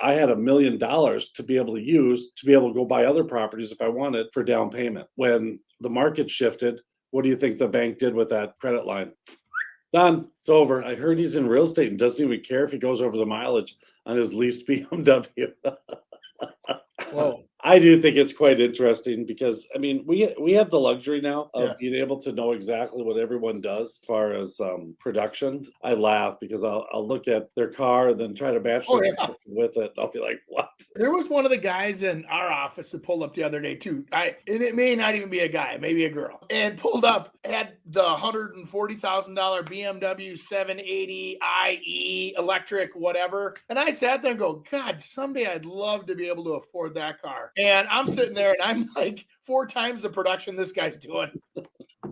I had $1 million to be able to use to be able to go buy other properties if I wanted for down payment. When the market shifted, what do you think the bank did with that credit line? Done. It's over. I heard he's in real estate and doesn't even care if he goes over the mileage on his leased BMW. Whoa. I do think it's quite interesting because I mean we have the luxury now of Yeah. being able to know exactly what everyone does as far as production. I laugh because I'll look at their car and then try to match Oh, their yeah. with it. I'll be like, what? There was one of the guys in our office that pulled up the other day too. And it may not even be a guy, maybe a girl, and pulled up, had the $140,000 BMW 780 IE electric, whatever. And I sat there and go, God, someday I'd love to be able to afford that car. And I'm sitting there and I'm like 4 times the production this guy's doing.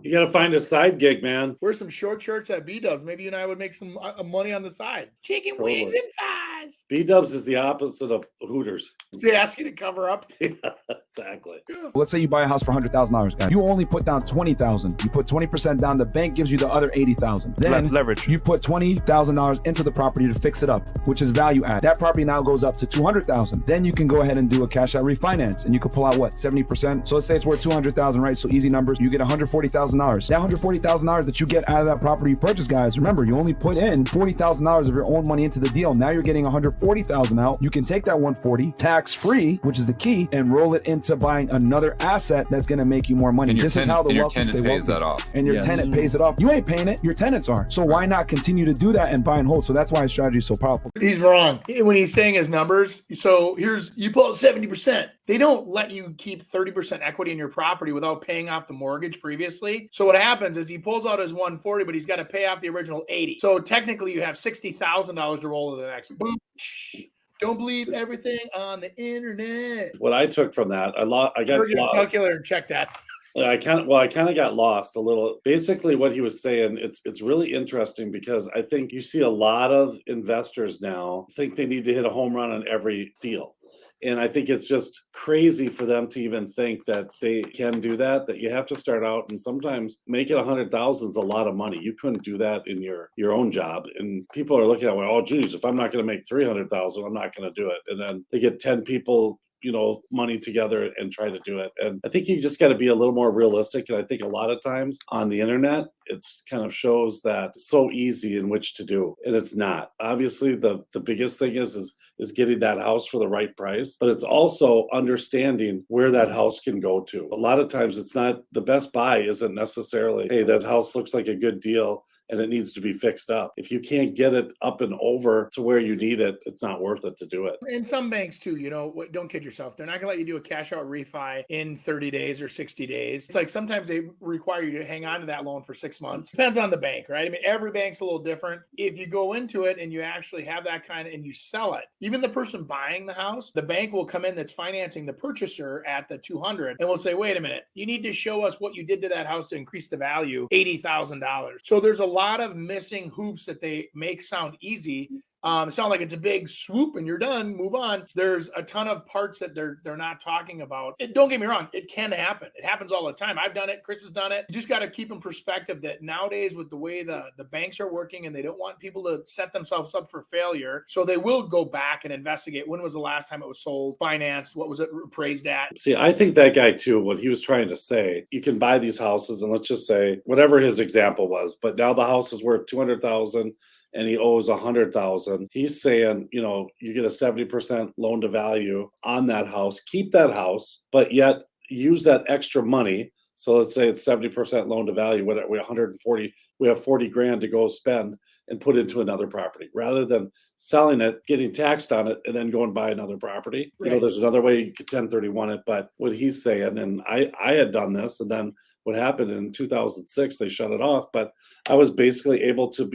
You got to find a side gig, man. Wear some short shorts at B-Dubs. Maybe you and I would make some money on the side. Chicken Totally. wings and fries. B-Dubs is the opposite of Hooters. They ask you to cover up. Yeah, exactly. Yeah. Let's say you buy a house for $100,000, guys. You only put down $20,000. You put 20% down. The bank gives you the other $80,000. Then leverage. You put $20,000 into the property to fix it up, which is value add. That property now goes up to $200,000. Then you can go ahead and do a cash out refinance, and you can pull out what, 70%. So let's say it's worth $200,000, right? So easy numbers. You get $140,000. That $140,000 that you get out of that property you purchase, guys. Remember, you only put in $40,000 of your own money into the deal. Now you're getting $140,000 out. You can take that $140 tax free, which is the key, and roll it into buying another asset that's going to make you more money. And this is how the wealthy stay pays wealthy. that off. And your tenant pays it off. You ain't paying it. Your tenants are. So why not continue to do that and buy and hold? So that's why his strategy is so powerful. He's wrong when he's saying his numbers. So you pull out 70%. They don't let you keep 30% equity in your property without paying off the mortgage previously. So what happens is he pulls out his 140, but he's got to pay off the original 80. So technically you have $60,000 to roll to the next. Boom. Don't believe everything on the internet. What I took from that, I got Heard your lost. calculator and check that. I kind of got lost a little. Basically, what he was saying, it's really interesting because I think you see a lot of investors now think they need to hit a home run on every deal. And I think it's just crazy for them to even think that they can do that you have to start out and sometimes make it 100,000 is a lot of money. You couldn't do that in your own job. And people are looking at, well, oh, geez, if I'm not going to make 300,000, I'm not going to do it. And then they get 10 people, money together and try to do it. And I think you just got to be a little more realistic. And I think a lot of times on the internet, it's kind of shows that it's so easy in which to do. And it's not. Obviously, the biggest thing is getting that house for the right price, but it's also understanding where that house can go to. A lot of times it's not, the best buy isn't necessarily, hey, that house looks like a good deal and it needs to be fixed up. If you can't get it up and over to where you need it, it's not worth it to do it. And some banks too, don't kid yourself. They're not gonna let you do a cash out refi in 30 days or 60 days. It's like sometimes they require you to hang on to that loan for 6 months. Depends on the bank, right? I mean, every bank's a little different. If you go into it and you actually have that kind of, and you sell it, even the person buying the house, the bank will come in that's financing the purchaser at the 200 and will say, wait a minute, you need to show us what you did to that house to increase the value, $80,000. So there's a lot of missing hoops that they make sound easy. It sounds like it's a big swoop and you're done, move on. There's a ton of parts that they're not talking about. Don't get me wrong, it can happen. It happens all the time. I've done it. Chris has done it. You just got to keep in perspective that nowadays with the way the banks are working and they don't want people to set themselves up for failure. So they will go back and investigate. When was the last time it was sold, financed? What was it appraised at? See, I think that guy too, what he was trying to say, you can buy these houses and let's just say whatever his example was, but now the house is worth 200,000 and he owes 100,000. He's saying, you get a 70% loan to value on that house, keep that house, but yet use that extra money. So let's say it's 70% loan to value. We 140, we have 40 grand to go spend and put into another property rather than selling it, getting taxed on it, and then go and buy another property. Right. There's another way you could 1031 it, but what he's saying, and I had done this, and then what happened in 2006, they shut it off, but I was basically able to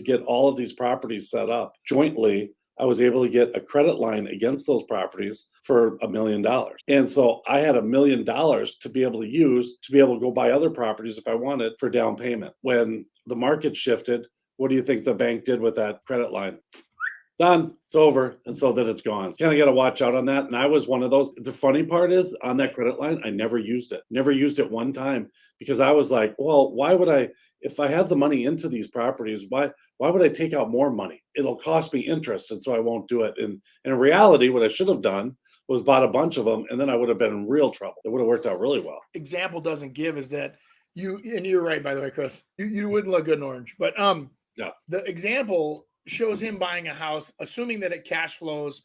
get all of these properties set up jointly. I was able to get a credit line against those properties for $1 million. And so I had $1 million to be able to use to be able to go buy other properties if I wanted for down payment. When the market shifted, what do you think the bank did with that credit line? Done. It's over. And so then it's gone. Kind of got to watch out on that. And I was one of those. The funny part is on that credit line, I never used it. Never used it one time because I was like, well, why would I, if I have the money into these properties, why would I take out more money? It'll cost me interest, and so I won't do it. And in reality, what I should have done was bought a bunch of them, and then I would have been in real trouble. It would have worked out really well. Example doesn't give is that and you're right, by the way, Chris, you wouldn't look good in orange, but Yeah. the example shows him buying a house, assuming that it cash flows